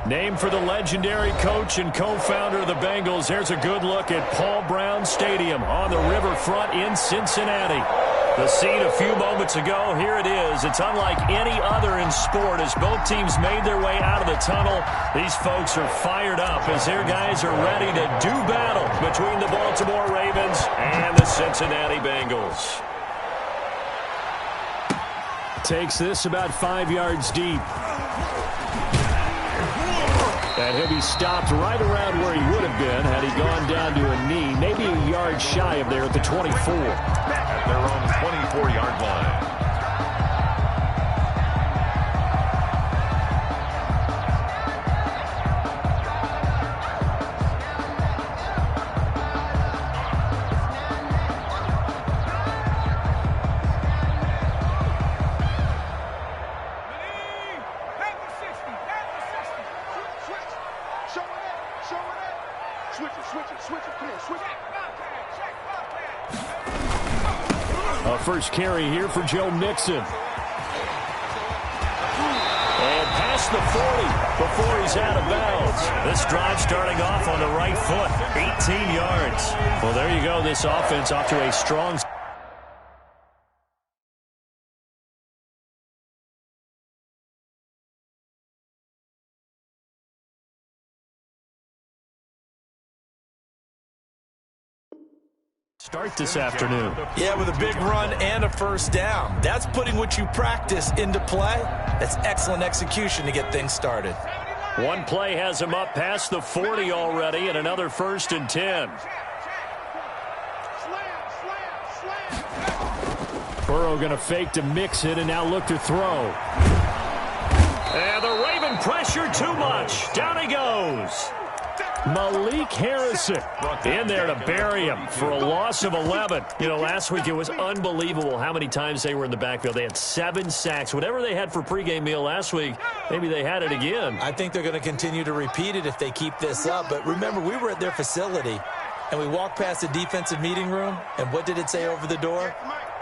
Named for the legendary coach and co-founder of the Bengals, here's a good look at Paul Brown Stadium on the riverfront in Cincinnati. The scene a few moments ago, here it is. It's unlike any other in sport as both teams made their way out of the tunnel. These folks are fired up as their guys are ready to do battle between the Baltimore Ravens and the Cincinnati Bengals. Takes this about 5 yards deep. And he'll be stopped right around where he would have been had he gone down to a knee, maybe a yard shy of there at the 24. At their own 24-yard line. First carry here for Joe Mixon. And past the 40 before he's out of bounds. This drive starting off on the right foot. 18 yards. Well, there you go. This offense off to a strong start this afternoon. Yeah, with a big run and a first down. That's putting what you practice into play. That's excellent execution to get things started. One play has him up past the 40 already and another 1st and 10. Burrow going to fake to mix it and now look to throw. And the Raven pressure too much. Down he goes. Malik Harrison in there to bury him for a loss of 11. You know, last week it was unbelievable how many times they were in the backfield. They had 7 sacks. Whatever they had for pregame meal last week, maybe they had it again. I think they're going to continue to repeat it if they keep this up. But remember, we were at their facility, and we walked past the defensive meeting room, and what did it say over the door?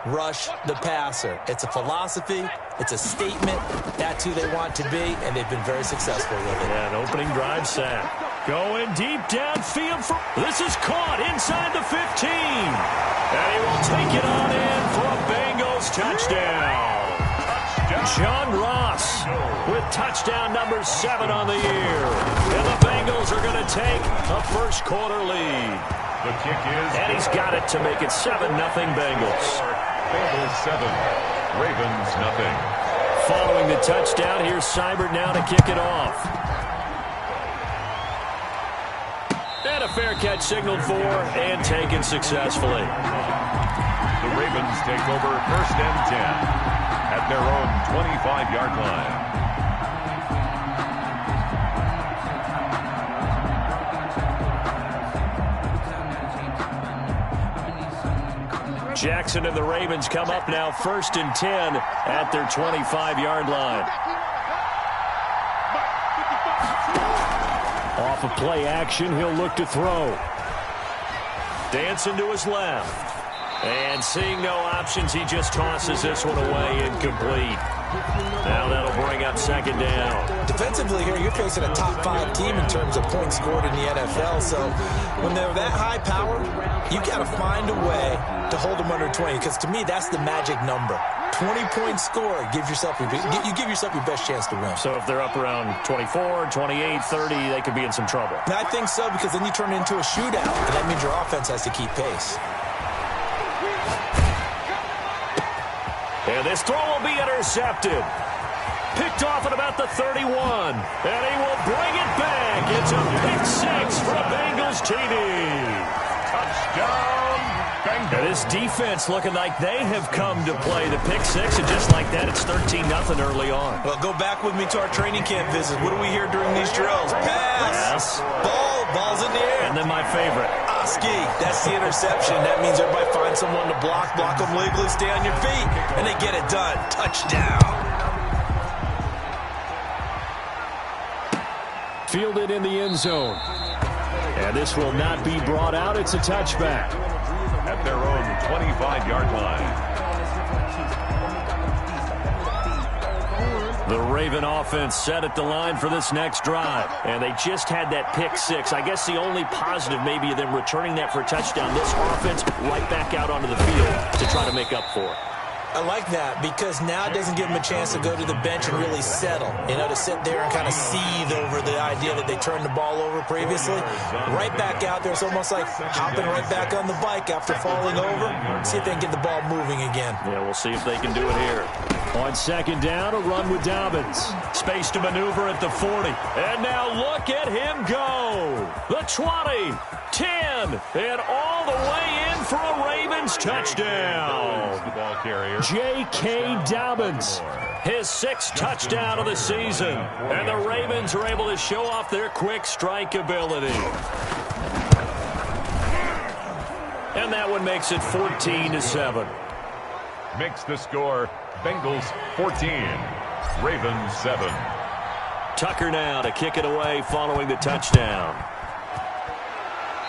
Rush the passer. It's a philosophy. It's a statement. That's who they want to be, and they've been very successful with it. Yeah, an opening drive sack. Going deep downfield. This is caught inside the 15. And he will take it on in for a Bengals touchdown. John Ross with touchdown number 7 on the year. And the Bengals are going to take a first quarter lead. The kick is... And he's got it to make it 7-0 Bengals. Bengals 7, Ravens nothing. Following the touchdown, here's Seibert now to kick it off. And a fair catch signaled for and taken successfully. The Ravens take over 1st and 10 at their own 25-yard line. Jackson and the Ravens come up now 1st and 10 at their 25-yard line. Off of play action, he'll look to throw. Dancing to his left. And seeing no options, he just tosses this one away incomplete. Now that'll bring up 2nd down. Defensively here, you're facing a top 5 team in terms of points scored in the NFL. So when they're that high power, you got to find a way to hold them under 20. Because to me, that's the magic number. 20 points scored gives yourself you give yourself your best chance to win. So if they're up around 24, 28, 30, they could be in some trouble. And I think so, because then you turn it into a shootout, and that means your offense has to keep pace. And this throw will be intercepted. Picked off at about the 31. And he will bring it back. It's a pick 6 for Bengals TD. Touchdown, Bengals. And this defense looking like they have come to play the pick 6. And just like that, it's 13-0 early on. Well, go back with me to our training camp visits. What do we hear during these drills? Pass. Yes. Ball's in the air. And then my favorite. Ski. That's the interception. That means everybody finds someone to block them legally, stay on your feet, and they get it done. Touchdown. Fielded in the end zone. And this will not be brought out. It's a touchback. At their own 25-yard line. The Raven offense set at the line for this next drive. And they just had that pick six. I guess the only positive maybe of them returning that for a touchdown. This offense right back out onto the field to try to make up for it. I like that because now it doesn't give them a chance to go to the bench and really settle, to sit there and kind of seethe over the idea that they turned the ball over previously. Right back out there, it's almost like hopping right back on the bike after falling over. See if they can get the ball moving again. Yeah, we'll see if they can do it here. On second down, a run with Dobbins. Space to maneuver at the 40. And now look at him go. The 20, 10, and all the way in for a Ravens touchdown. The ball carrier. J.K. Dobbins, his sixth touchdown of the season. And the Ravens are able to show off their quick strike ability. And that one makes it 14-7. Makes the score Bengals 14, Ravens 7. Tucker now to kick it away following the touchdown.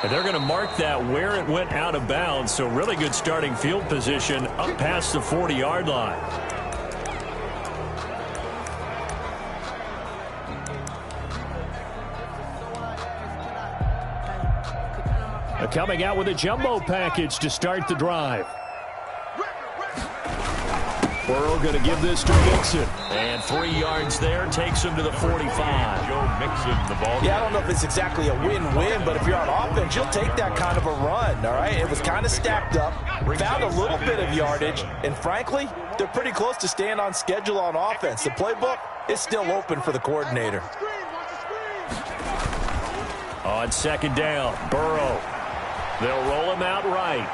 And they're going to mark that where it went out of bounds, so really good starting field position up past the 40-yard line. Coming out with a jumbo package to start the drive. Burrow going to give this to Mixon. And 3 yards there takes him to the 45. Joe Mixon, the ball. Yeah, I don't know if it's exactly a win-win, but if you're on offense, you'll take that kind of a run, all right? It was kind of stacked up, found a little bit of yardage, and frankly, they're pretty close to staying on schedule on offense. The playbook is still open for the coordinator. On second down, Burrow. They'll roll him out right.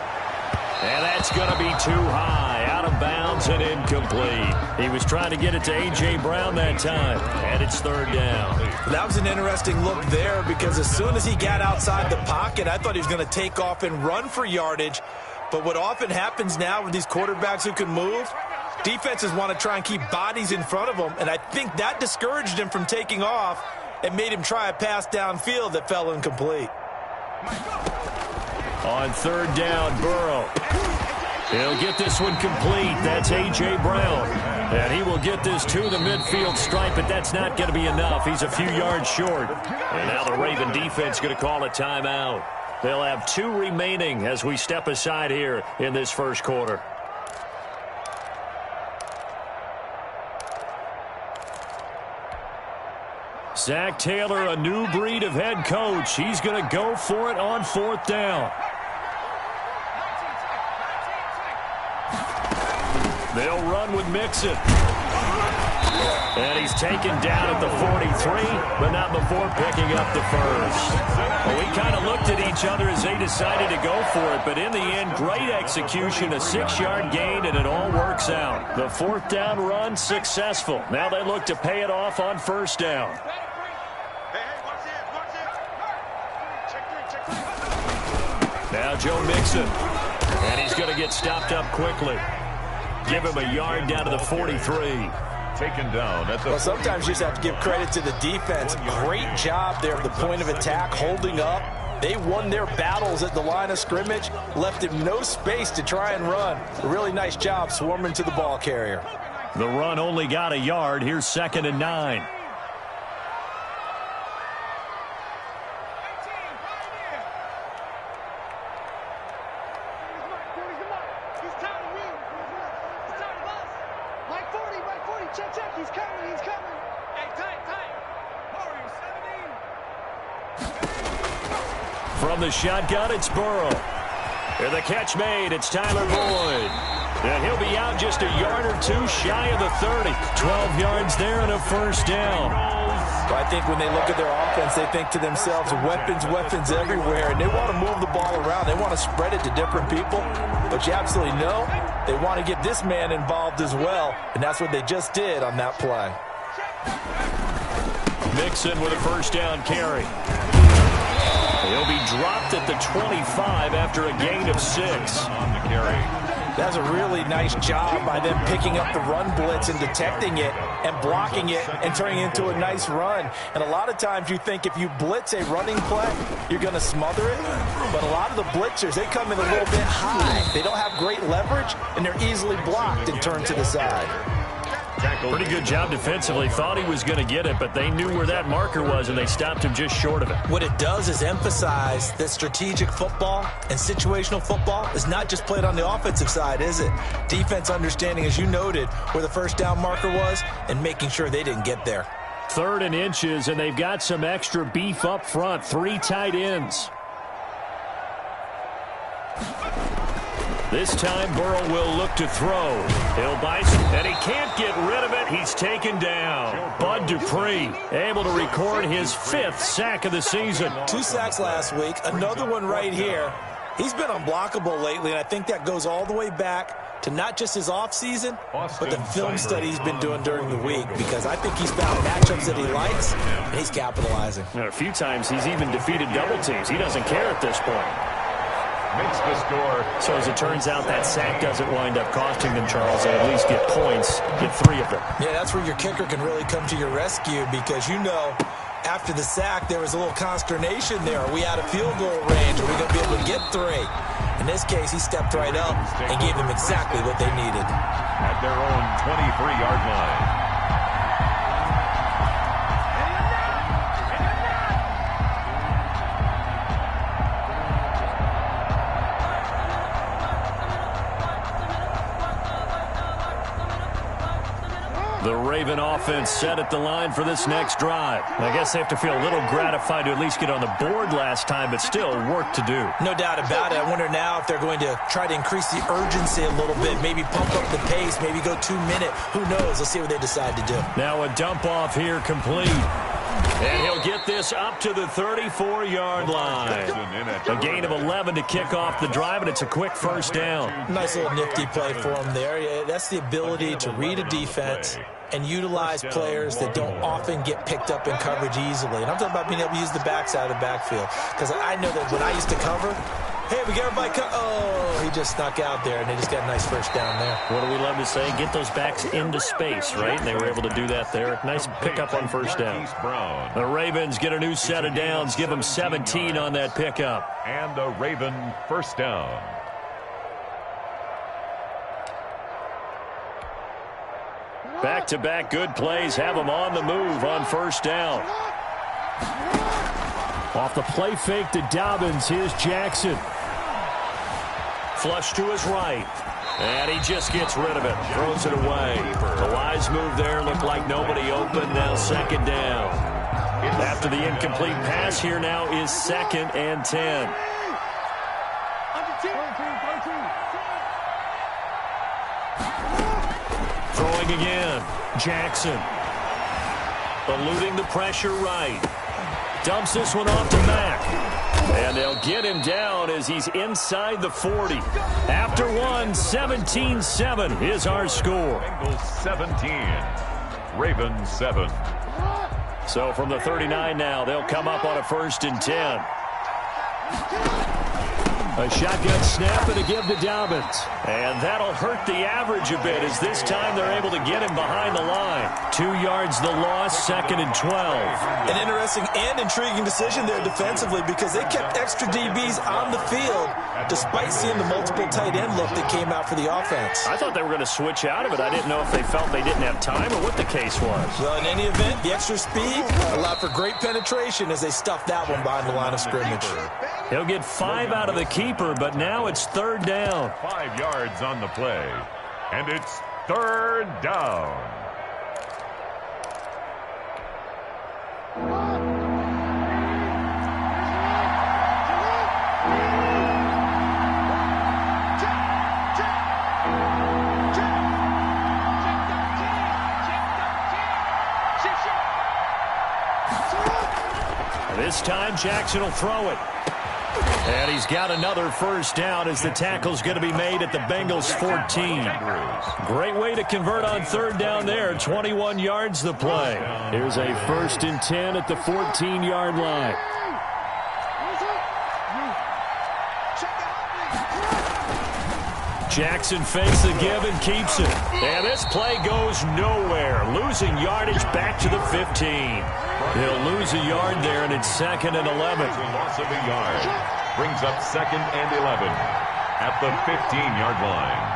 And that's going to be too high, out of bounds and incomplete. He was trying to get it to A.J. Brown that time, and it's third down. That was an interesting look there because as soon as he got outside the pocket, I thought he was going to take off and run for yardage. But what often happens now with these quarterbacks who can move, defenses want to try and keep bodies in front of them, and I think that discouraged him from taking off and made him try a pass downfield that fell incomplete. On third down, Burrow. He'll get this one complete. That's A.J. Brown. And he will get this to the midfield stripe, but that's not going to be enough. He's a few yards short. And now the Raven defense going to call a timeout. They'll have 2 remaining as we step aside here in this first quarter. Zach Taylor, a new breed of head coach. He's going to go for it on fourth down. They'll run with Mixon. And he's taken down at the 43, but not before picking up the first. Well, we kind of looked at each other as they decided to go for it, but in the end, great execution, a 6-yard gain, and it all works out. The fourth down run successful. Now they look to pay it off on first down. Now Joe Mixon. And he's going to get stopped up quickly. Give him a yard down to the 43. Taken down at the... Well, sometimes you just have to give credit to the defense. Great job there at the point of attack, holding up. They won their battles at the line of scrimmage, left him no space to try and run. A really nice job swarming to the ball carrier. The run only got a yard. Here's 2nd and 9. From the shotgun, it's Burrow. And the catch made, it's Tyler Boyd. And he'll be out just a yard or two shy of the 30. 12 yards there and a first down. Well, I think when they look at their offense, they think to themselves, weapons, weapons everywhere. And they want to move the ball around. They want to spread it to different people. But you absolutely know they want to get this man involved as well. And that's what they just did on that play. Mixon with a first down carry. He'll be dropped at the 25 after a gain of 6. On the carry. That's a really nice job by them picking up the run blitz and detecting it and blocking it and turning it into a nice run. And a lot of times you think if you blitz a running play, you're going to smother it. But a lot of the blitzers, they come in a little bit high. They don't have great leverage, and they're easily blocked and turned to the side. Tackle. Pretty good job defensively. Thought he was going to get it, but they knew where that marker was, and they stopped him just short of it. What it does is emphasize that strategic football and situational football is not just played on the offensive side, is it? Defense understanding, as you noted, where the first down marker was and making sure they didn't get there. 3rd and inches, and they've got some extra beef up front. 3 tight ends. This time, Burrow will look to throw. He'll bite, and he can't get rid of it. He's taken down. Bud Dupree able to record his 5th sack of the season. 2 sacks last week, another one right here. He's been unblockable lately, and I think that goes all the way back to not just his offseason, but the film study he's been doing during the week, because I think he's found matchups that he likes, and he's capitalizing. And a few times he's even defeated double teams. He doesn't care at this point. Makes the score. So as it turns out, that sack doesn't wind up costing them, Charles. They at least get points, get 3 of them. Yeah, that's where your kicker can really come to your rescue, because you know after the sack there was a little consternation there. Are we out of field goal range? Are we going to be able to get 3? In this case, he stepped right up and gave them exactly what they needed. At their own 23-yard line. The Raven offense set at the line for this next drive. I guess they have to feel a little gratified to at least get on the board last time, but still work to do. No doubt about it. I wonder now if they're going to try to increase the urgency a little bit, maybe pump up the pace, maybe go 2-minute. Who knows? Let's see what they decide to do. Now a dump off here complete. And he'll get this up to the 34-yard line. A gain of 11 to kick off the drive, and it's a quick first down. Nice little nifty play for him there. Yeah, that's the ability to read a defense and utilize players that don't often get picked up in coverage easily. And I'm talking about being able to use the backside of the backfield. Because I know that when I used to cover, hey, we got everybody oh, he just snuck out there, and they just got a nice first down there. What do we love to say? Get those backs into space, right? And they were able to do that there. Nice pickup on first down. The Ravens get a new set of downs, give them 17 on that pickup. And a Raven first down. Back-to-back good plays have them on the move on first down. Off the play fake to Dobbins, here's Jackson. Flush to his right. And he just gets rid of it. Throws it away. The wise move there. Looked like nobody open. Now 2nd down. After the incomplete pass, here now is 2nd and 10. Throwing again. Jackson. Eluding the pressure right. Dumps this one off to Mack. And they'll get him down as he's inside the 40. After 17-7 is our score. Bengals 17. Ravens 7. So from the 39 now, they'll come up on a 1st and 10. A shotgun snap and a give to Dobbins. And that'll hurt the average a bit as this time they're able to get him behind the line. 2 yards the loss, 2nd and 12. An interesting and intriguing decision there defensively, because they kept extra DBs on the field despite seeing the multiple tight end look that came out for the offense. I thought they were going to switch out of it. I didn't know if they felt they didn't have time or what the case was. Well, in any event, the extra speed allowed for great penetration as they stuffed that one behind the line of scrimmage. He'll get 5 out of the keeper, but now it's 3rd down. 5 yards on the play. And it's 3rd down. This time Jackson will throw it. And he's got another first down as the tackle's going to be made at the Bengals 14. Great way to convert on 3rd down there. 21 yards the play. Here's a 1st and 10 at the 14-yard line. Jackson fakes the give and keeps it. And this play goes nowhere. Losing yardage back to the 15. He'll lose a yard there, and it's 2nd and 11. Loss of a yard. Brings up 2nd and 11 at the 15-yard line.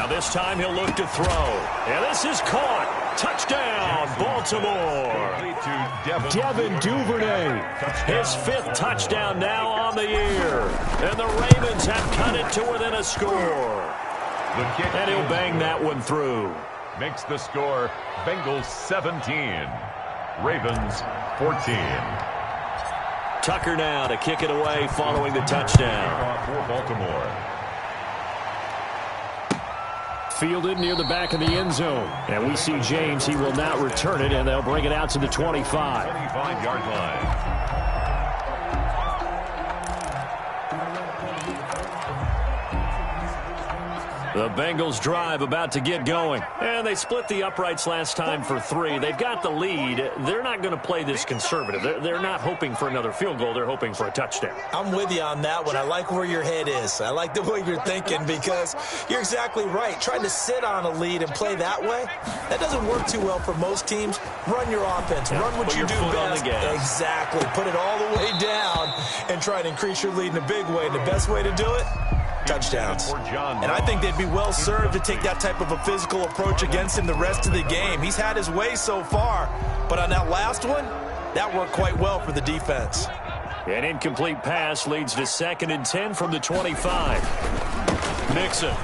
Now this time he'll look to throw. And this is caught. Touchdown, Baltimore. Devin Duvernay. His 5th touchdown now on the year. And the Ravens have cut it to within a score. And he'll bang that one through. Makes the score Bengals 17. Ravens 14. Tucker now to kick it away following the touchdown. For Baltimore. Fielded near the back of the end zone. And we see James. He will not return it, and they'll bring it out to the 25. 25-yard line. The Bengals drive about to get going. And they split the uprights last time for 3. They've got the lead. They're not going to play this conservative. They're not hoping for another field goal. They're hoping for a touchdown. I'm with you on that one. I like where your head is. I like the way you're thinking because you're exactly right. Trying to sit on a lead and play that way, that doesn't work too well for most teams. Run your offense. Run what you do best. Exactly. Put it all the way down and try to increase your lead in a big way. And the best way to do it? Touchdowns. And I think they'd be well served to take that type of a physical approach against him the rest of the game. He's had his way so far, but on that last one, that worked quite well for the defense. An incomplete pass leads to 2nd and 10 from the 25. Mixon.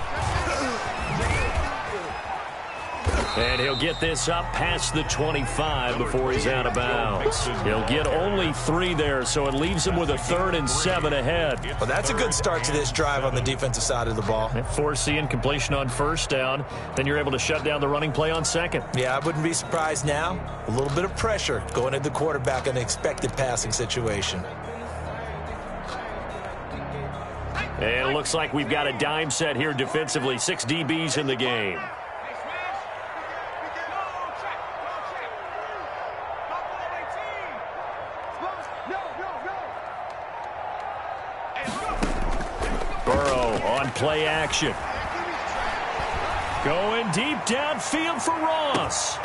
And he'll get this up past the 25 before he's out of bounds. He'll get only 3 there, so it leaves him with a 3rd and 7 ahead. Well, that's a good start to this drive on the defensive side of the ball. Force incompletion on 1st down. Then you're able to shut down the running play on 2nd. Yeah, I wouldn't be surprised now. A little bit of pressure going at the quarterback in an expected passing situation. And it looks like we've got a dime set here defensively. 6 DBs in the game. Play action. Going deep downfield for Ross.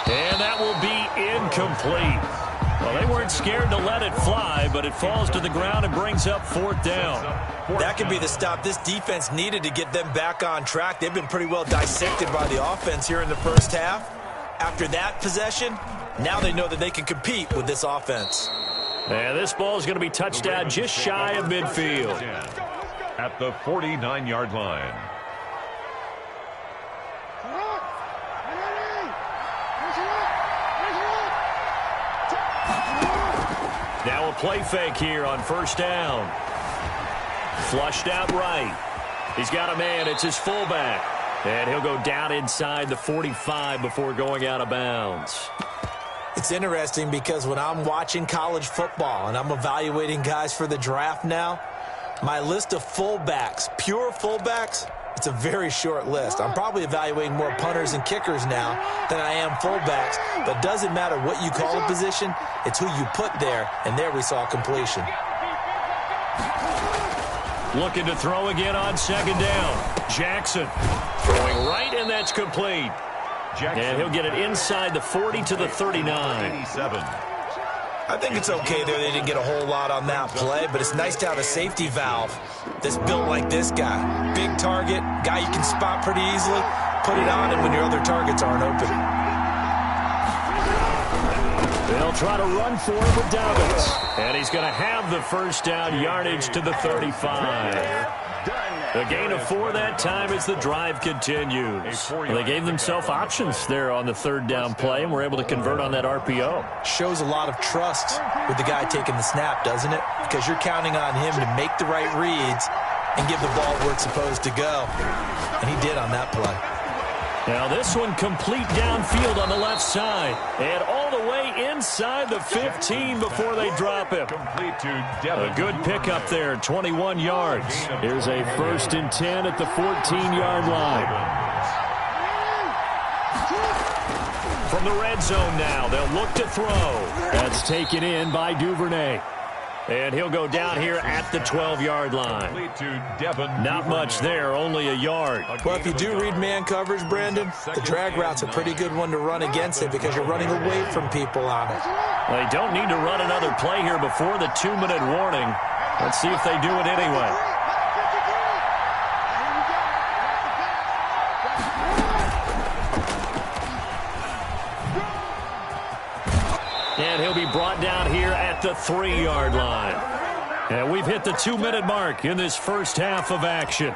And that will be incomplete. Well, they weren't scared to let it fly, but it falls to the ground and brings up 4th down. That could be the stop this defense needed to get them back on track. They've been pretty well dissected by the offense here in the first half. After that possession, now they know that they can compete with this offense. And this ball is going to be touched down just shy of midfield. At the 49-yard line. Now a play fake here on 1st down. Flushed out right. He's got a man. It's his fullback. And he'll go down inside the 45 before going out of bounds. It's interesting because when I'm watching college football and I'm evaluating guys for the draft now, my list of fullbacks, pure fullbacks, it's a very short list. I'm probably evaluating more punters and kickers now than I am fullbacks. But doesn't matter what you call a position, it's who you put there. And there we saw completion. Looking to throw again on 2nd down. Jackson throwing right, and that's complete. And he'll get it inside the 40 to the 39. 87. I think it's okay there. They didn't get a whole lot on that play, but it's nice to have a safety valve that's built like this guy. Big target, guy you can spot pretty easily. Put it on him when your other targets aren't open. They'll try to run for it with Dobbins. And he's going to have the 1st down yardage to the 35. A gain of 4 that time as the drive continues. Well, they gave themselves options there on the 3rd down play, and were able to convert on that RPO. Shows a lot of trust with the guy taking the snap, doesn't it? Because you're counting on him to make the right reads and give the ball where it's supposed to go. And he did on that play. Now this one complete downfield on the left side. And all the way inside the 15 before they drop him. A good pickup there, 21 yards. Here's a 1st and 10 at the 14-yard line. From the red zone now, they'll look to throw. That's taken in by Duvernay. And he'll go down here at the 12-yard line. Not much there, only a yard. Well, if you do read man coverage, Brandon, the drag route's a pretty good one to run against it because you're running away from people on it. They don't need to run another play here before the 2-minute warning. Let's see if they do it anyway. at the 3-yard line. And we've hit the 2-minute mark in this first half of action.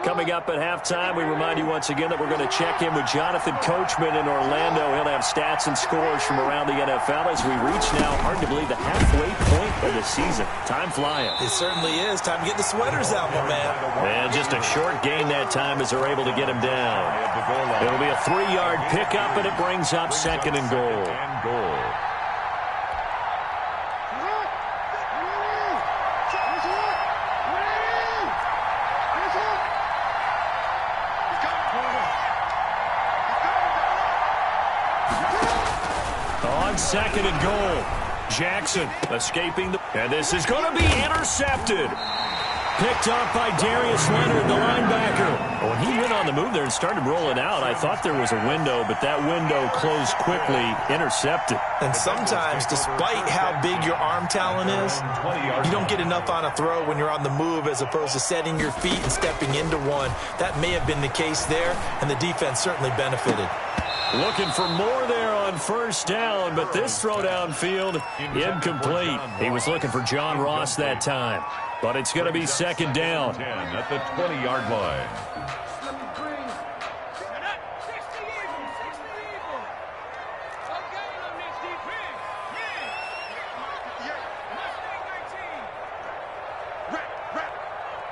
Coming up at halftime, we remind you once again that we're going to check in with Jonathan Coachman in Orlando. He'll have stats and scores from around the NFL as we reach now, hard to believe, the halfway point of the season. Time flying. It certainly is. Time to get the sweaters out, my man. And just a short gain that time as they're able to get him down. It'll be a 3-yard pickup, and it brings up 2nd and goal. On 2nd and goal, Jackson escaping and this is going to be intercepted. Picked up by Darius Leonard, the linebacker. When he went on the move there and started rolling out, I thought there was a window, but that window closed quickly, intercepted. And sometimes, despite how big your arm talent is, you don't get enough on a throw when you're on the move as opposed to setting your feet and stepping into one. That may have been the case there, and the defense certainly benefited. Looking for more there on 1st down, but this throw downfield, incomplete. He was looking for John Ross that time, but it's going to be 2nd down. 10 at the 20-yard line.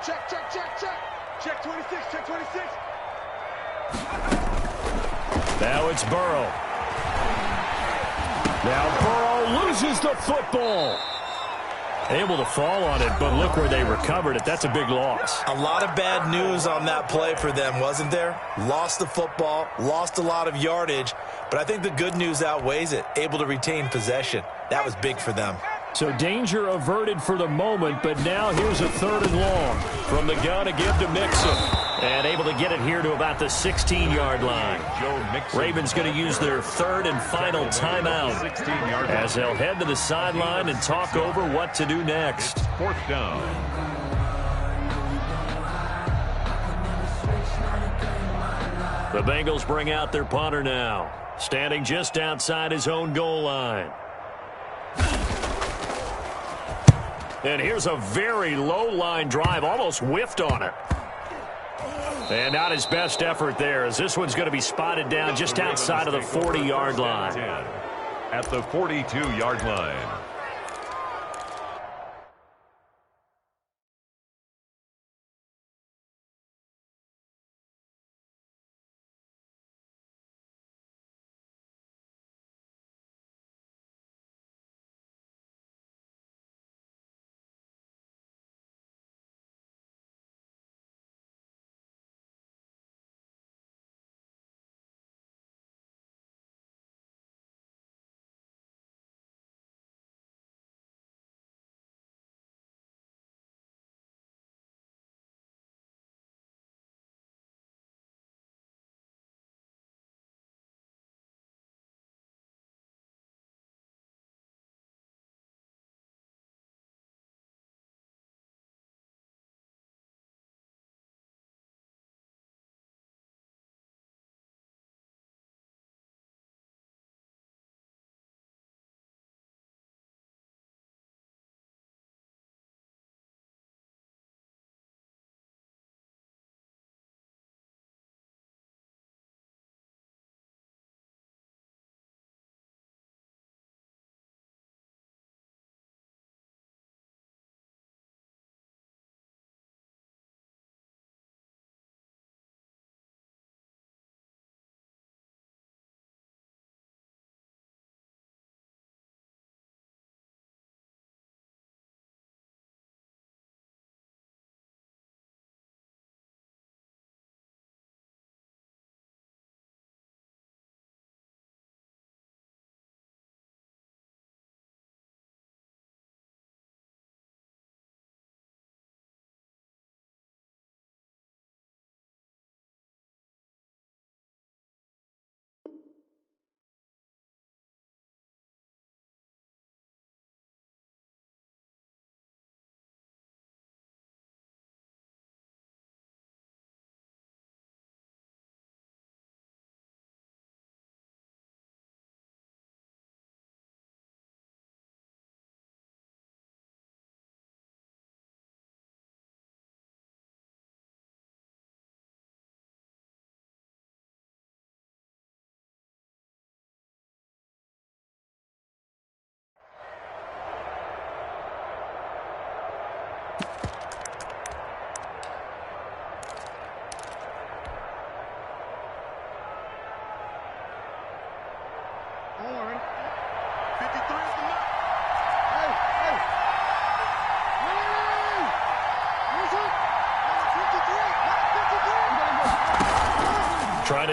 Check 26, check 26. Now it's Burrow. Now Burrow loses the football. Able to fall on it, but look where they recovered it. That's a big loss. A lot of bad news on that play for them, wasn't there? Lost the football, lost a lot of yardage, but I think the good news outweighs it. Able to retain possession. That was big for them. So danger averted for the moment, but now here's a 3rd and long from the gun to give to Mixon. And able to get it here to about the 16-yard line. Ravens going to use their 3rd and final timeout as they'll head to the sideline and talk over what to do next. 4th down. The Bengals bring out their punter now, standing just outside his own goal line. And here's a very low line drive, almost whiffed on it. And not his best effort there, as this one's going to be spotted down just outside of the 40-yard line. At the 42-yard line.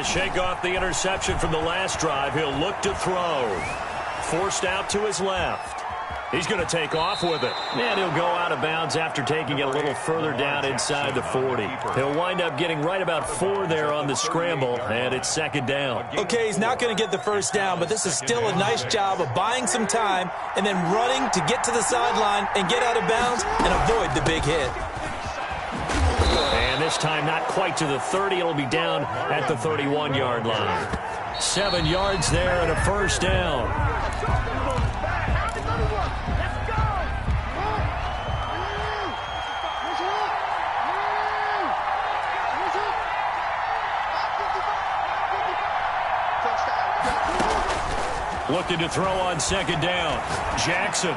to shake off the interception from the last drive, he'll look to throw. Forced out to his left. He's going to take off with it. And he'll go out of bounds after taking it a little further down inside the 40. He'll wind up getting right about 4 there on the scramble, and it's second down. Okay, he's not going to get the first down, but this is still a nice job of buying some time and then running to get to the sideline and get out of bounds and avoid the big hit. And this time not quite to the 30. It'll be down at the 31-yard line. 7 yards there and a first down. Looking to throw on second down. Jackson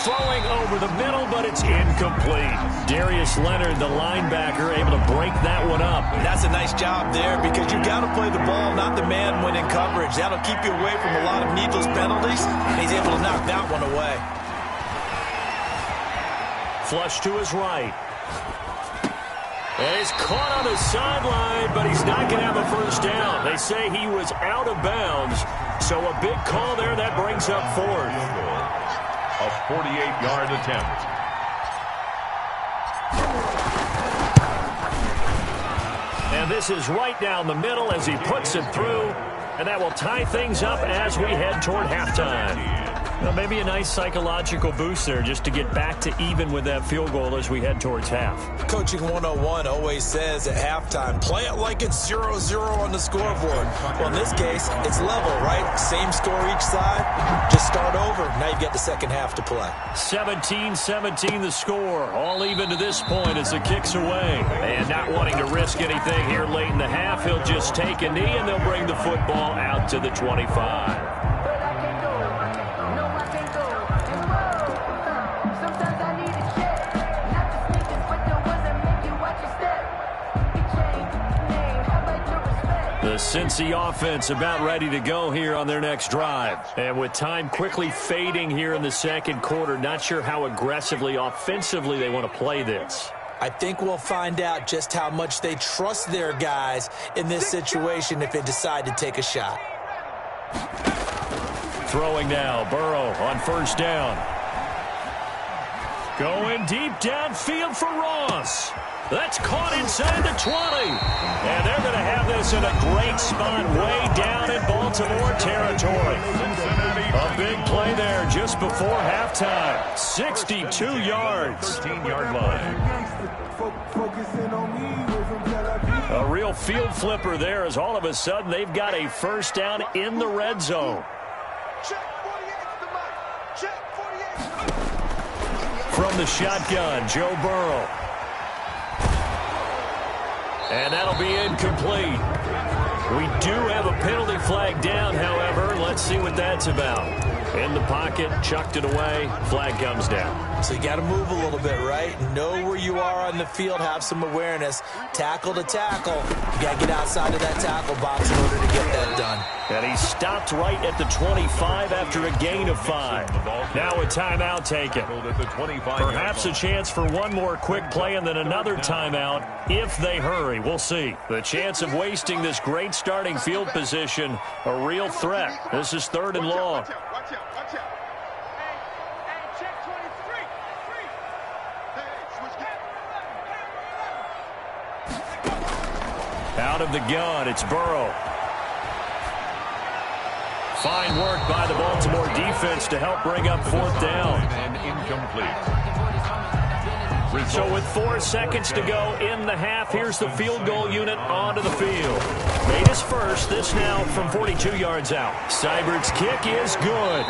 throwing over the middle, but it's incomplete. Darius Leonard, the linebacker, able to break that one up. That's a nice job there because you've got to play the ball, not the man when in coverage. That'll keep you away from a lot of needless penalties, and he's able to knock that one away. Flush to his right. And he's caught on the sideline, but he's not going to have a first down. They say he was out of bounds, so a big call there. That brings up fourth. A 48-yard attempt. And this is right down the middle as he puts it through, and that will tie things up as we head toward halftime. Well, maybe a nice psychological boost there just to get back to even with that field goal as we head towards half. Coaching 101 always says at halftime, play it like it's 0-0 on the scoreboard. Well, in this case, it's level, right? Same score each side. Just start over. Now you've got the second half to play. 17-17 the score. All even to this point as the kick's away. And not wanting to risk anything here late in the half, he'll just take a knee and they'll bring the football out to the 25. The Cincy offense about ready to go here on their next drive. And with time quickly fading here in the second quarter, not sure how aggressively, offensively they want to play this. I think we'll find out just how much they trust their guys in this situation if they decide to take a shot. Throwing now, Burrow on first down. Going deep downfield for Ross. That's caught inside the 20. And they're going to have this in a great spot way down in Baltimore territory. A big play there just before halftime. 62 yards. 13-yard line. A real field flipper there as all of a sudden they've got a first down in the red zone. From the shotgun, Joe Burrow. And that'll be incomplete. We do have a penalty flag down, however. Let's see what that's about. In the pocket, chucked it away, flag comes down. So you got to move a little bit, right? Know where you are on the field, have some awareness. Tackle to tackle. You got to get outside of that tackle box in order to get that done. And he stopped right at the 25 after a gain of 5. Now a timeout taken. Perhaps a chance for one more quick play and then another timeout if they hurry. We'll see. The chance of wasting this great starting field position, a real threat. This is 3rd and long. Watch out. Hey, check 23. Out of the gun, it's Burrow. Fine work by the Baltimore defense to help bring up 4th down. And incomplete. So with 4 seconds to go in the half, here's the field goal unit onto the field. Made his first, this now from 42 yards out. Seibert's kick is good.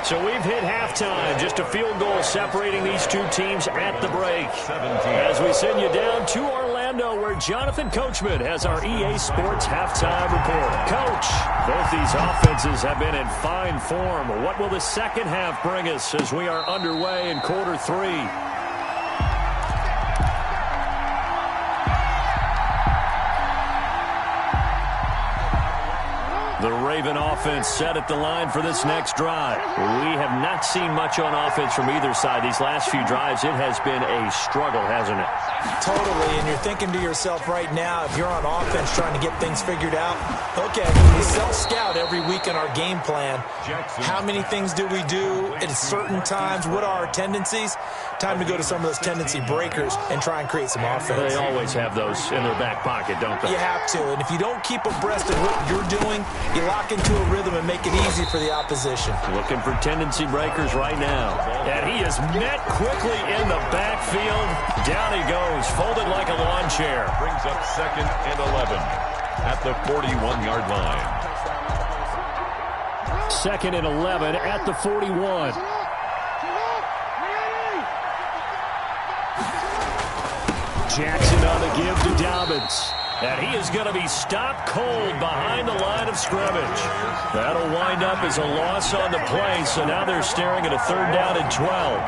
So we've hit halftime, just a field goal separating these two teams at the break. 17. As we send you down to Orlando, where Jonathan Coachman has our EA Sports halftime report. Coach, both these offenses have been in fine form. What will the second half bring us as we are underway in quarter 3? The Raven offense set at the line for this next drive. We have not seen much on offense from either side. These last few drives, it has been a struggle, hasn't it? Totally, and you're thinking to yourself right now, if you're on offense trying to get things figured out, okay, we self-scout every week in our game plan. How many things do we do at certain times? What are our tendencies? Time to go to some of those tendency breakers and try and create some offense. They always have those in their back pocket, don't they? You have to, and if you don't keep abreast of what you're doing, you lock into a rhythm and make it easy for the opposition. Looking for tendency breakers right now. And he is met quickly in the backfield. Down he goes, folded like a lawn chair. Brings up 2nd and 11 at the 41-yard line. 2nd and 11 at the 41. Jackson on the give to Dobbins. And he is going to be stopped cold behind the line of scrimmage. That'll wind up as a loss on the play, so now they're staring at a 3rd down and 12.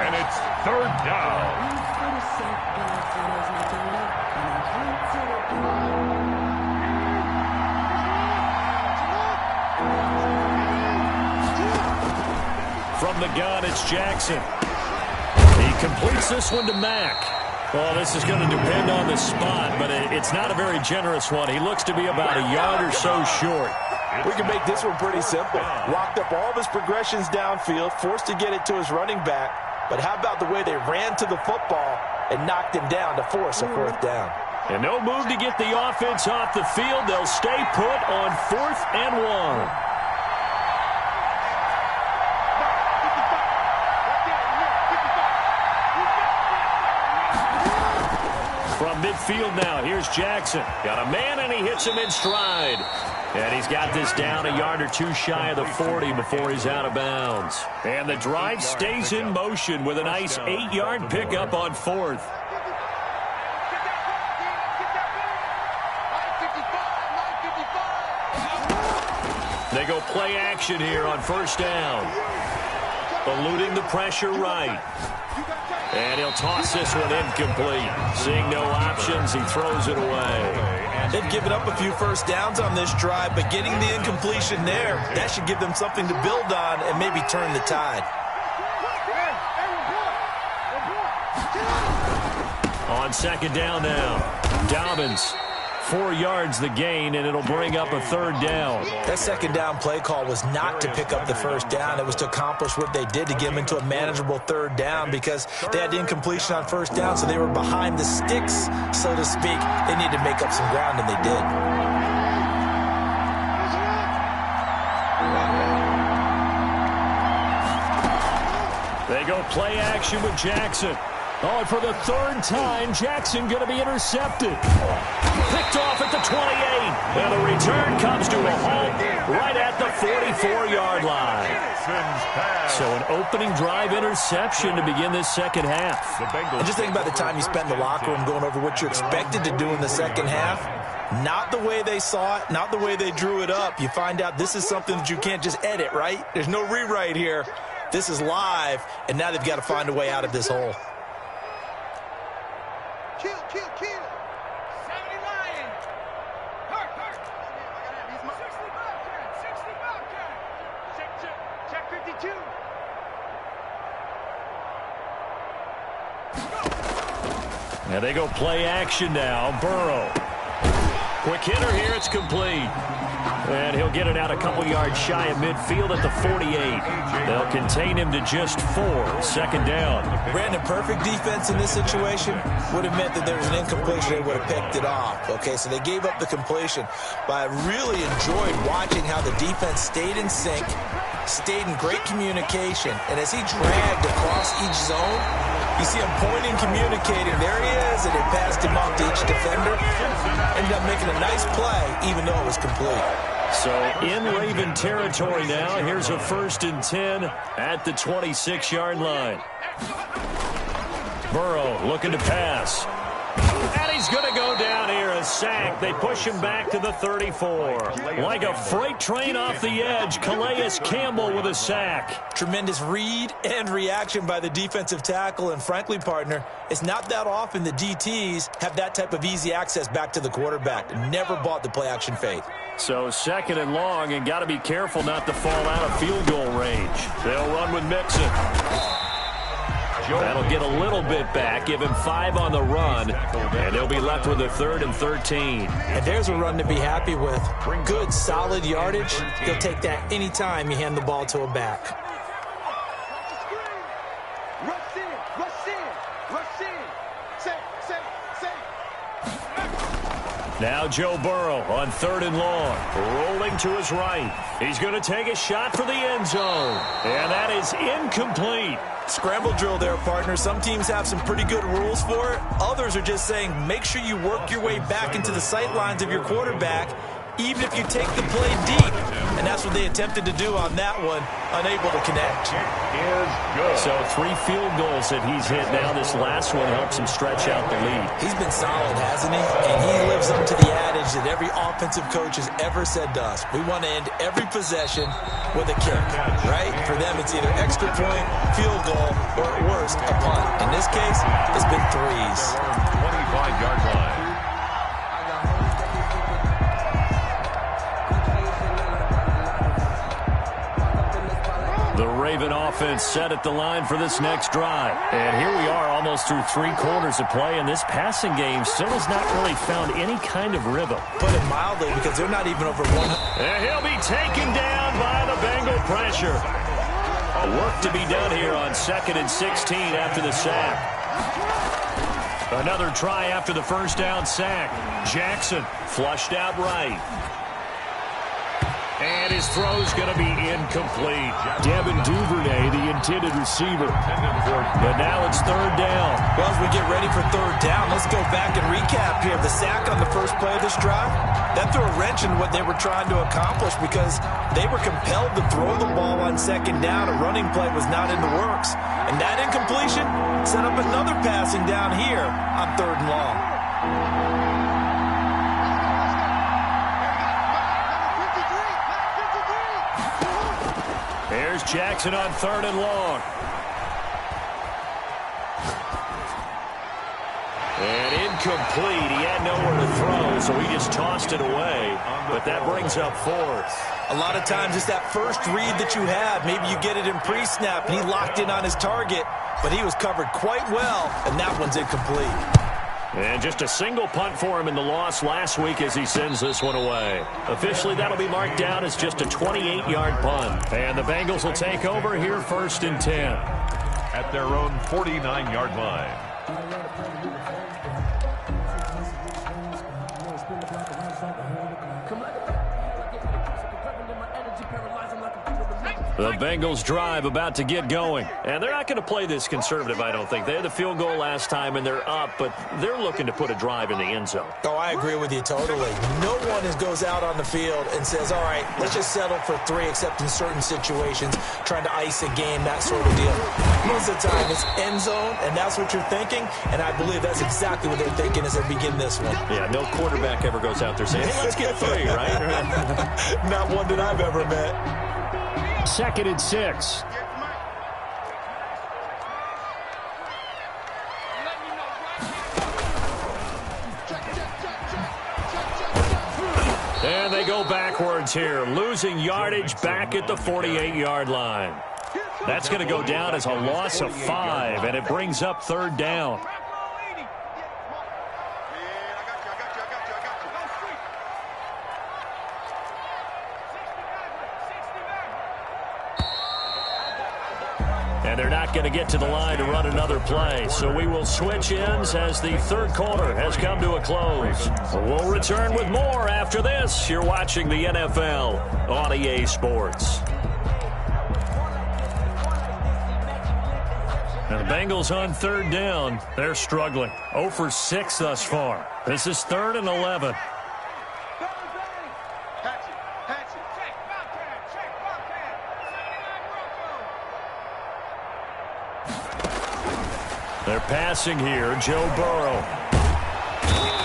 And it's 3rd down. From the gun, it's Jackson. He completes this one to Mack. Well, this is going to depend on the spot, but it's not a very generous one. He looks to be about a yard or so short. We can make this one pretty simple. Locked up all of his progressions downfield, forced to get it to his running back. But how about the way they ran to the football and knocked him down to force a 4th down? And no move to get the offense off the field. They'll stay put on 4th and 1. From midfield now, here's Jackson. Got a man, and he hits him in stride. And he's got this down a yard or two shy of the 40 before he's out of bounds. And the drive stays in motion with a nice 8-yard pickup on 4th. They go play action here on 1st down. Eluding the pressure right. And he'll toss this one incomplete. Seeing no options, he throws it away. They've given up a few 1st downs on this drive, but getting the incompletion there, that should give them something to build on and maybe turn the tide. On 2nd down now, Dobbins. 4 yards the gain, and it'll bring up a 3rd down. That 2nd down play call was not to pick up the 1st down. It was to accomplish what they did to get them into a manageable 3rd down because they had incompletion on 1st down, so they were behind the sticks, so to speak. They needed to make up some ground, and they did. They go play action with Jackson. Oh, and for the 3rd time, Jackson going to be intercepted. Picked off at the 28. And the return comes to a halt right at the 44-yard line. So an opening drive interception to begin this 2nd half. And just think about the time you spent in the locker room going over what you expected to do in the 2nd half. Not the way they saw it, not the way they drew it up. You find out this is something that you can't just edit, right? There's no rewrite here. This is live, and now they've got to find a way out of this hole. Kill. 70 Lion. Hurt. He's my 60 Bobcat. Check 52. Now they go play action now. Burrow. Quick hitter here. It's complete. And he'll get it out a couple yards shy of midfield at the 48. They'll contain him to just 4. 2nd down. Brandon, perfect defense in this situation would have meant that there was an incompletion. They would have picked it off. Okay, so they gave up the completion. But I really enjoyed watching how the defense stayed in sync, stayed in great communication. And as he dragged across each zone, you see him pointing, communicating. There he is, and they passed him off to each defender. Ended up making a nice play, even though it was complete. So in Raven territory now, here's a 1st and 10 at the 26-yard line. Burrow looking to pass. And he's going to go down here a sack. They push him back to the 34. Like a freight train off the edge, Calais Campbell with a sack. Tremendous read and reaction by the defensive tackle. And frankly, partner, it's not that often the DTs have that type of easy access back to the quarterback. Never bought the play-action fake. So 2nd and long, and got to be careful not to fall out of field goal range. They'll run with Mixon. That'll get a little bit back, give him 5 on the run, and they'll be left with a 3rd and 13. And there's a run to be happy with. Good, solid yardage. He'll take that anytime you hand the ball to a back. Now Joe Burrow on 3rd and long, rolling to his right. He's going to take a shot for the end zone, and that is incomplete. Scramble drill there, partner. Some teams have some pretty good rules for it. Others are just saying make sure you work your way back into the sight lines of your quarterback, even if you take the play deep. And that's what they attempted to do on that one, unable to connect. So 3 field goals that he's hit now. This last one helps him stretch out the lead. He's been solid, hasn't he? And he lives up to the adage that every offensive coach has ever said to us. We want to end every possession with a kick, right? For them, it's either extra point, field goal, or at worst, a punt. In this case, it's been 3s. 25-yard line. The Raven offense set at the line for this next drive. And here we are almost through 3 quarters of play, and this passing game still has not really found any kind of rhythm. Put it mildly, because they're not even over 100. And he'll be taken down by the Bengal pressure. Work to be done here on 2nd and 16 after the sack. Another try after the first down sack. Jackson flushed out right. And his throw's going to be incomplete. Devin Duvernay, the intended receiver. But now it's 3rd down. Well, as we get ready for 3rd down, let's go back and recap here. The sack on the first play of this drive, that threw a wrench in what they were trying to accomplish because they were compelled to throw the ball on 2nd down. A running play was not in the works. And that incompletion set up another passing down here on 3rd and long. Here's Jackson on 3rd and long. And incomplete. He had nowhere to throw, so he just tossed it away. But that brings up 4th. A lot of times it's that first read that you have. Maybe you get it in pre-snap, and he locked in on his target, but he was covered quite well, and that one's incomplete. And just a single punt for him in the loss last week as he sends this one away. Officially, that'll be marked down as just a 28-yard punt. And the Bengals will take over here 1st and 10. At their own 49-yard line. The Bengals drive about to get going. And they're not going to play this conservative, I don't think. They had the field goal last time, and they're up, but they're looking to put a drive in the end zone. Oh, I agree with you totally. No one goes out on the field and says, all right, let's just settle for 3, except in certain situations, trying to ice a game, that sort of deal. Most of the time, it's end zone, and that's what you're thinking, and I believe that's exactly what they're thinking as they begin this one. Yeah, no quarterback ever goes out there saying, hey, let's get 3, right? Not one that I've ever met. 2nd and 6. And they go backwards here, losing yardage back at the 48-yard line. That's going to go down as a loss of 5, and it brings up 3rd down. And they're not going to get to the line to run another play. So we will switch ends as the 3rd quarter has come to a close. We'll return with more after this. You're watching the NFL on EA Sports. Now the Bengals on 3rd down. They're struggling. 0 for 6 thus far. This is 3rd and 11. They're passing here, Joe Burrow.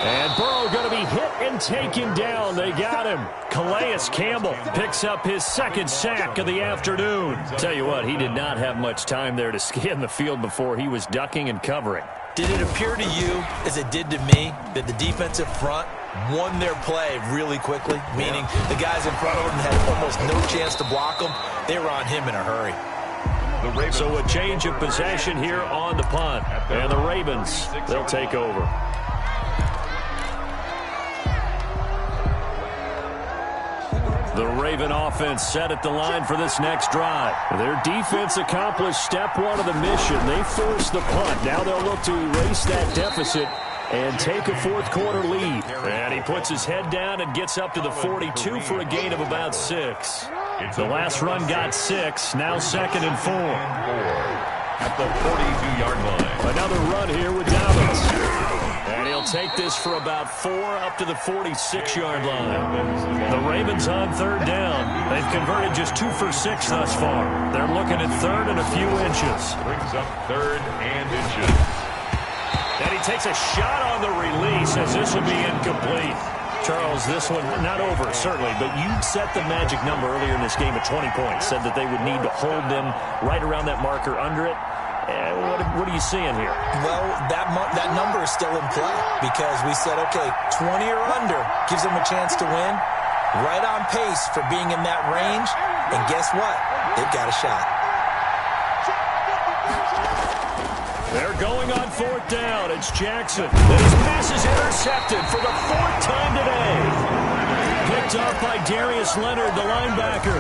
And Burrow going to be hit and taken down. They got him. Calais Campbell picks up his second sack of the afternoon. Tell you what, he did not have much time there to scan the field before he was ducking and covering. Did it appear to you, as it did to me, that the defensive front won their play really quickly? Meaning the guys in front of them had almost no chance to block them. They were on him in a hurry. So a change of possession here on the punt. And the Ravens, they'll take over. The Raven offense set at the line for this next drive. Their defense accomplished step one of the mission. They forced the punt. Now they'll look to erase that deficit and take a fourth quarter lead. And he puts his head down and gets up to the 42 for a gain of about 6. The last run got 6, now 2nd and 4. At the 42-yard line. Another run here with Dobbins. And he'll take this for about 4 up to the 46-yard line. The Ravens on third down. They've converted just 2 for 6 thus far. They're looking at third and a few inches. Brings up third and inches. And he takes a shot on the release as this will be incomplete. Charles, this one not over, certainly, but you set the magic number earlier in this game at 20 points, said that they would need to hold them right around that marker under it. What are you seeing here? Well, that number is still in play because we said, okay, 20 or under gives them a chance to win. Right on pace for being in that range. And guess what? They've got a shot. They're going on fourth down. It's Jackson. And his pass is intercepted for the 4th time today. Picked up by Darius Leonard, the linebacker.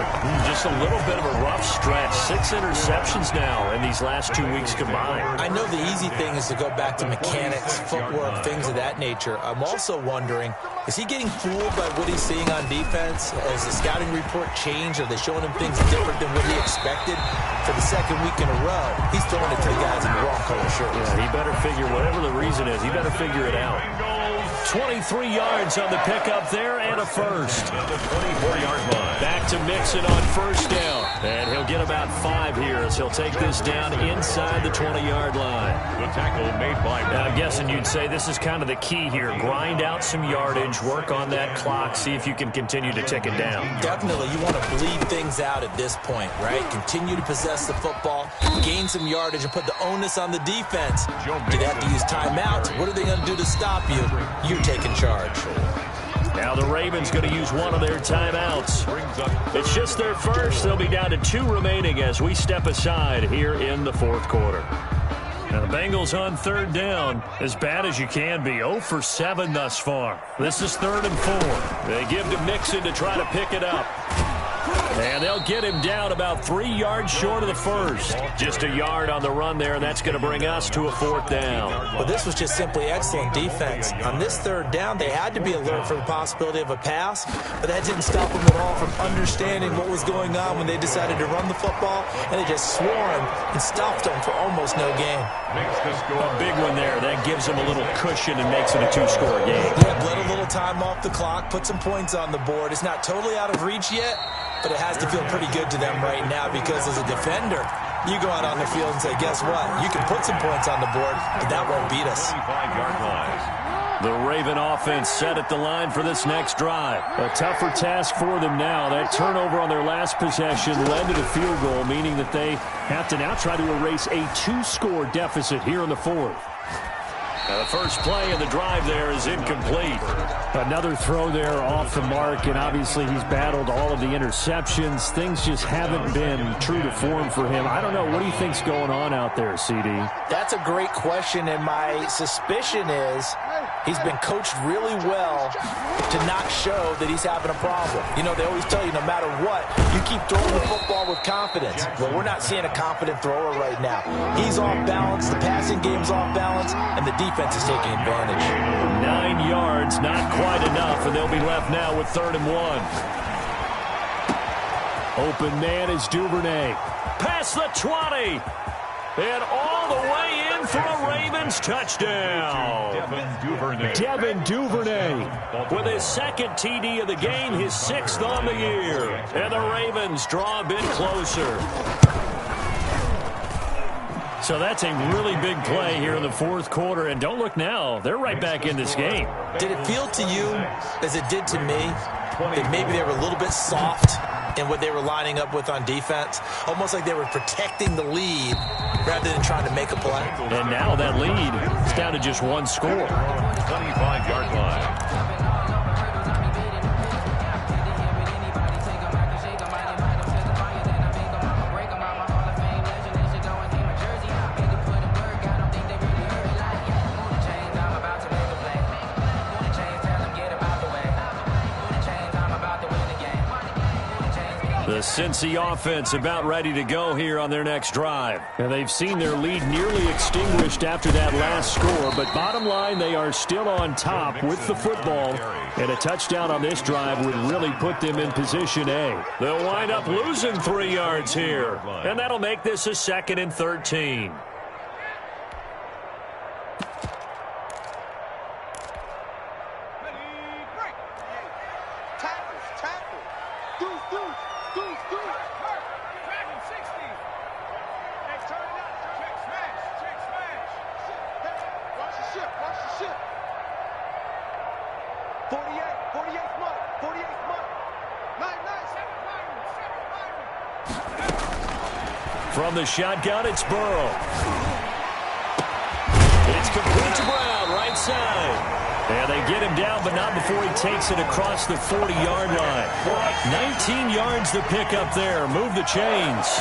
Just a little bit of a rough stretch. 6 interceptions now in these last 2 weeks combined. I know the easy thing is to go back to mechanics, footwork, things of that nature. I'm also wondering, is he getting fooled by what he's seeing on defense? Has the scouting report changed? Are they showing him things different than what he expected? For the 2nd week in a row, he's throwing it to the guys in the wrong color shirts. Yeah, he better figure, whatever the reason is, he better figure it out. 23 yards on the pickup there and a first. At the 24-yard line. Back to Mixon on first down. And he'll get about 5 here as he'll take this down inside the 20-yard line. The tackle made by... Now, I'm guessing you'd say this is kind of the key here. Grind out some yardage, work on that clock, see if you can continue to tick it down. Definitely, you want to bleed things out at this point, right? Continue to possess the football, gain some yardage, and put the onus on the defense. Do they have to use timeouts? What are they going to do to stop you? You're taking charge. Now the Ravens going to use one of their timeouts. It's just their first. They'll be down to 2 remaining as we step aside here in the 4th quarter. Now the Bengals on third down, as bad as you can be, 0 for 7 thus far. This is 3rd and 4. They give to Mixon to try to pick it up. And they'll get him down about 3 yards short of the first. Just a yard on the run there, and that's going to bring us to a 4th down. Well, this was just simply excellent defense. On this 3rd down, they had to be alert for the possibility of a pass, but that didn't stop them at all from understanding what was going on when they decided to run the football, and they just swarmed and stuffed them for almost no gain. A big one there. That gives them a little cushion and makes it a 2-score game. Yeah, let a little time off the clock, put some points on the board. It's not totally out of reach yet, but it has to feel pretty good to them right now because as a defender, you go out on the field and say, guess what? You can put some points on the board, but that won't beat us. 25-yard line. The Raven offense set at the line for this next drive. A tougher task for them now. That turnover on their last possession led to the field goal, meaning that they have to now try to erase a 2-score deficit here in the 4th. Now the first play of the drive there is incomplete. Another throw there off the mark, and obviously he's battled all of the interceptions. Things just haven't been true to form for him. I don't know. What do you think's going on out there, CD? That's a great question, and my suspicion is he's been coached really well to not show that he's having a problem. You know, they always tell you no matter what, you keep throwing the football with confidence. Well, we're not seeing a confident thrower right now. He's off balance, the passing game's off balance, and the defense is taking advantage. 9 yards, not quite enough, and they'll be left now with 3rd and 1. Open man is Duvernay. Past the 20. And all the way in for a Ravens touchdown. Devin Duvernay with his 2nd TD of the game, his 6th on the year. And the Ravens draw a bit closer. So that's a really big play here in the fourth quarter. And don't look now. They're right back in this game. Did it feel to you, as it did to me, that maybe they were a little bit soft in what they were lining up with on defense? Almost like they were protecting the lead rather than trying to make a play. And now that lead is down to just one score. 25-yard line. The Cincy offense about ready to go here on their next drive. And they've seen their lead nearly extinguished after that last score. But bottom line, they are still on top with the football. And a touchdown on this drive would really put them in position A. They'll wind up losing 3 yards here. And that'll make this a 2nd and 13. From the shotgun, it's Burrow. It's complete to Brown, right side. And they get him down, but not before he takes it across the 40-yard line. 19 yards to pick up there. Move the chains.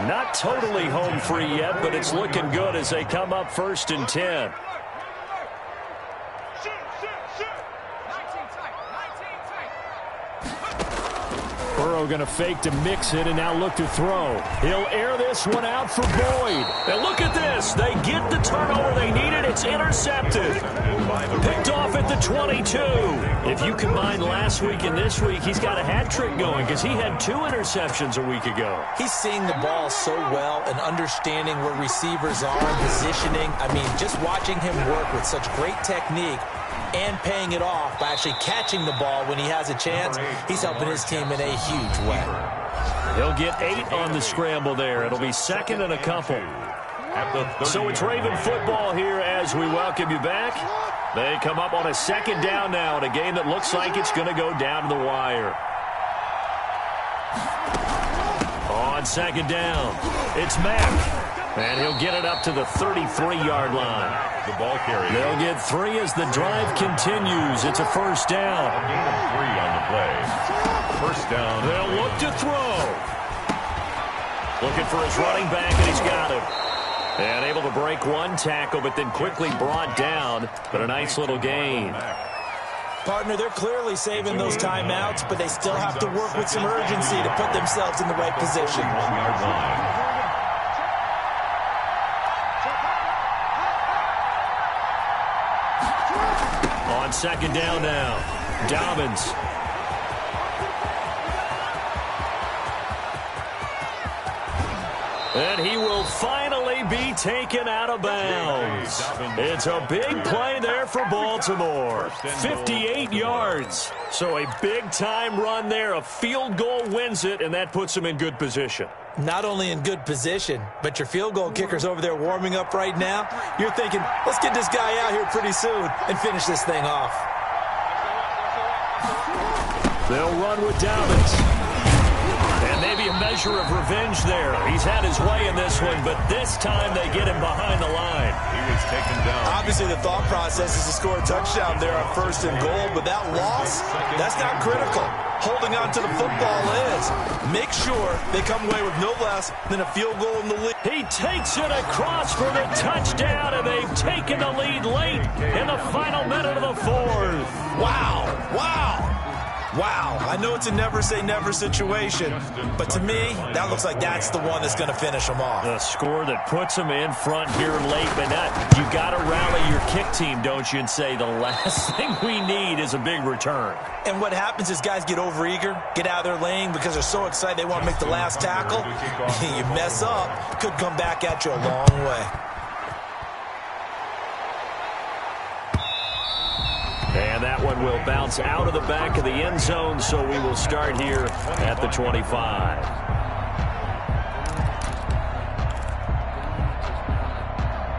Not totally home free yet, but it's looking good as they come up 1st and 10. Burrow going to fake to mix it and now look to throw. He'll air this one out for Boyd. And look at this. They get the turnover they needed. It's intercepted. Picked off at the 22. If you combine last week and this week, he's got a hat trick going because he had 2 interceptions a week ago. He's seeing the ball so well and understanding where receivers are and positioning. I mean, just watching him work with such great technique and paying it off by actually catching the ball when he has a chance, he's helping his team in a huge way. He'll get 8 on the scramble there. It'll be 2nd and a couple. So it's Raven football here as we welcome you back. They come up on a 2nd down now in a game that looks like it's going to go down to the wire. On 2nd down, it's Mack. And he'll get it up to the 33-yard line. The ball carrier. They'll get 3 as the drive continues. It's a 1st down. A gain of 3 on the play. 1st down. They'll look to throw. Looking for his running back, and he's got him. And able to break 1 tackle, but then quickly brought down. But a nice little gain. Partner, they're clearly saving those timeouts, but they still have to work with some urgency to put themselves in the right position. 1-yard line. On 2nd down now, Dobbins. And he will finally be taken out of bounds. It's a big play there for Baltimore. 58 yards. So a big-time run there. A field goal wins it, and that puts him in good position. Not only in good position, but your field goal kicker's over there warming up right now. You're thinking, let's get this guy out here pretty soon and finish this thing off. They'll run with Dobbins. And maybe a measure of revenge there. He's had his way in this one, but this time they get him behind the line. He was taken down. Obviously, the thought process is to score a touchdown there on 1st and goal, but that loss, that's not critical. Holding on to the football is. Make sure they come away with no less than a field goal in the lead. He takes it across for the touchdown, and they've taken the lead late in the final minute of the 4th. Wow. Wow. Wow, I know it's a never-say-never situation, but to me, that looks like that's the one that's going to finish them off. The score that puts them in front here late, but you got to rally your kick team, don't you, and say the last thing we need is a big return. And what happens is guys get overeager, get out of their lane because they're so excited they want to make the last tackle. You mess up, could come back at you a long way. And that one will bounce out of the back of the end zone, so we will start here at the 25.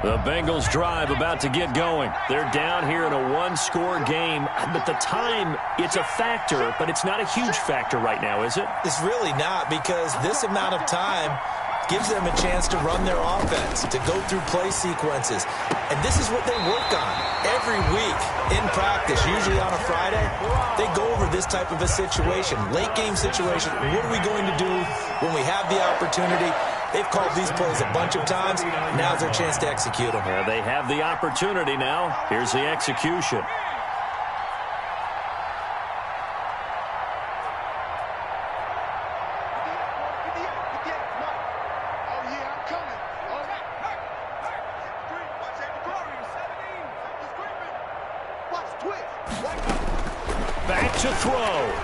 The Bengals drive about to get going. They're down here in a one-score game. But the time, it's a factor, but it's not a huge factor right now, is it? It's really not, because this amount of time gives them a chance to run their offense, to go through play sequences. And this is what they work on every week in practice, usually on a Friday. They go over this type of a situation, late-game situation. What are we going to do when we have the opportunity? They've called these plays a bunch of times. Now's their chance to execute them. They have the opportunity now. Here's the execution. Back to throw.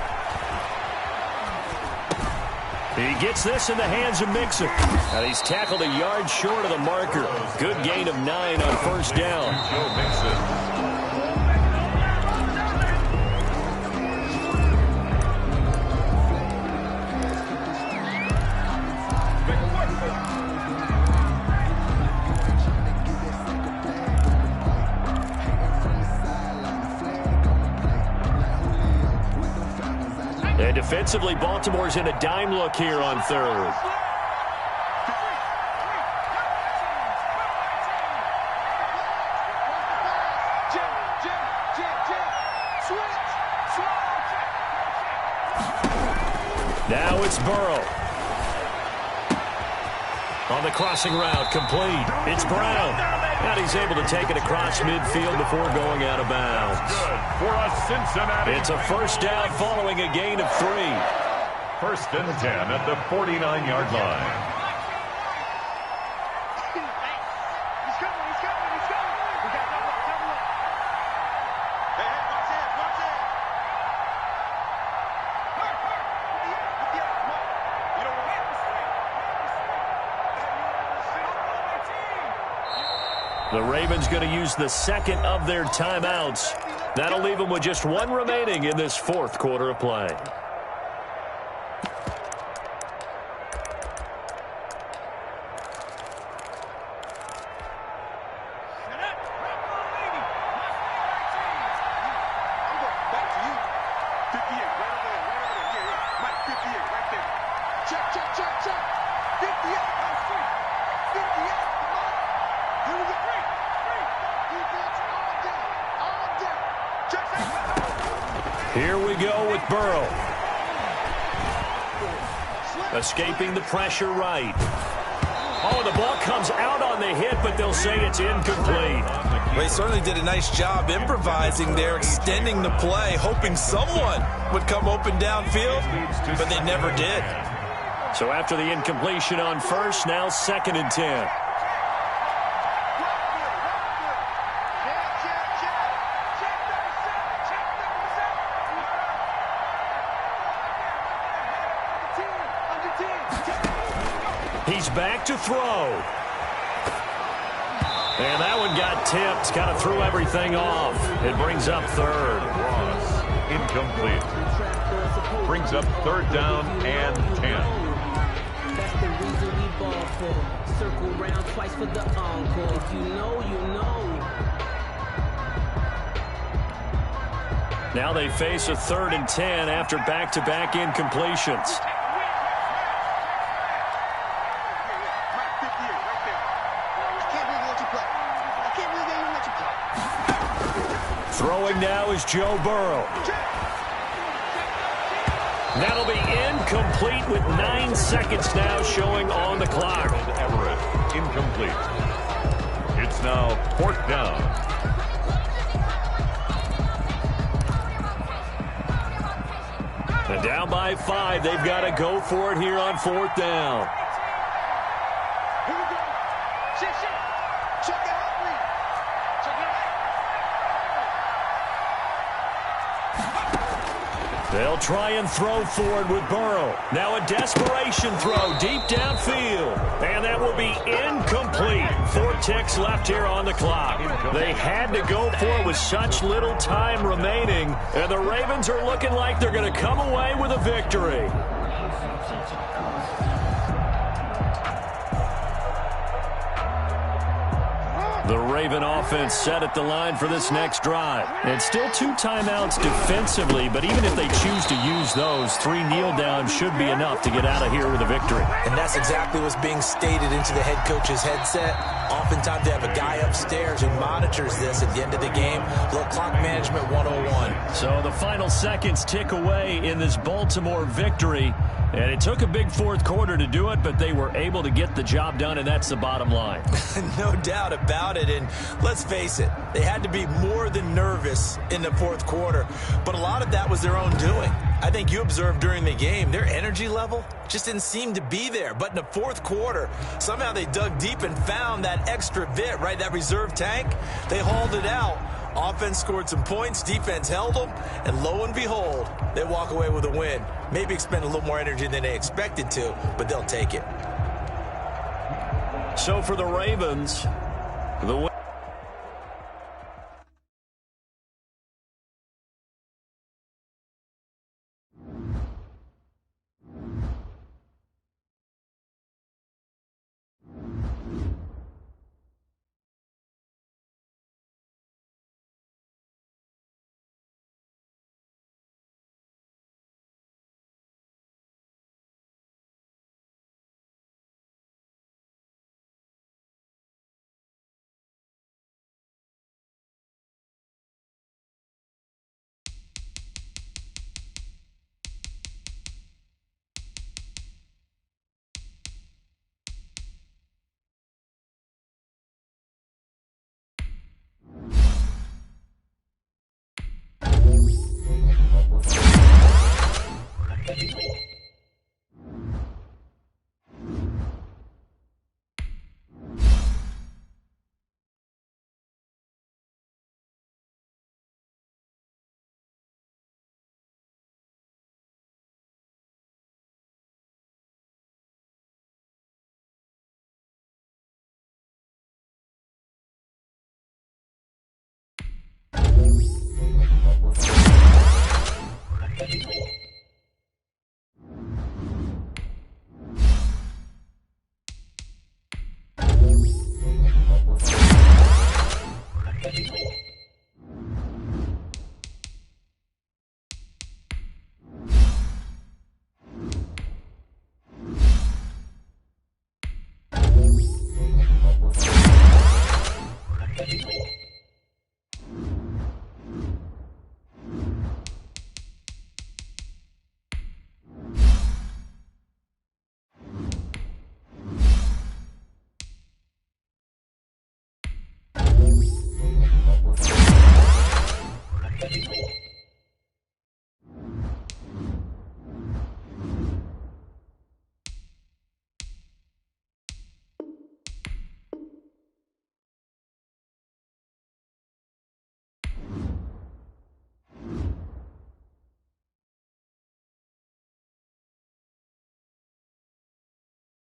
He gets this in the hands of Mixon. And he's tackled a yard short of the marker. Good gain of 9 on first down. Joe Mixon. And defensively, Baltimore's in a dime look here on third. Now it's Burrow. On the crossing route, complete. It's Brown. And he's able to take it across midfield before going out of bounds. Good for a Cincinnati. It's a first down following a gain of 3. First and 10 at the 49-yard line. The Ravens going to use the second of their timeouts. That'll leave them with just 1 remaining in this fourth quarter of play. Here we go with Burrow. Escaping the pressure right. Oh, the ball comes out on the hit, but they'll say it's incomplete. They certainly did a nice job improvising there, extending the play, hoping someone would come open downfield, but they never did. So after the incompletion on first, now 2nd and 10. He's back to throw. And that one got tipped, kind of threw everything off. It brings up 3rd. Ross, incomplete. Brings up 3rd down and 10. That's the reason we ball for. Circle round twice for the encore. If you know, you know. Now they face a 3rd and 10 after back-to-back incompletions. Throwing now is Joe Burrow. That'll be incomplete with 9 seconds now showing on the clock. Everett, incomplete. It's now 4th down. And down by 5, they've got to go for it here on 4th down. They'll try and throw forward with Burrow. Now a desperation throw deep downfield. And that will be incomplete. 4 ticks left here on the clock. They had to go for it with such little time remaining. And the Ravens are looking like they're going to come away with a victory. Raven offense set at the line for this next drive. And still 2 timeouts defensively, but even if they choose to use those, 3 kneel downs should be enough to get out of here with a victory. And that's exactly what's being stated into the head coach's headset. Oftentimes they have a guy upstairs who monitors this at the end of the game. Little clock management 101. So the final seconds tick away in this Baltimore victory. And it took a big fourth quarter to do it, but they were able to get the job done, and that's the bottom line. No doubt about it. And let's face it, they had to be more than nervous in the fourth quarter. But a lot of that was their own doing. I think you observed during the game, their energy level just didn't seem to be there. But in the fourth quarter, somehow they dug deep and found that extra bit, right, that reserve tank. They hauled it out. Offense scored some points, defense held them, and lo and behold, they walk away with a win. Maybe expend a little more energy than they expected to, but they'll take it. So for the Ravens, the win.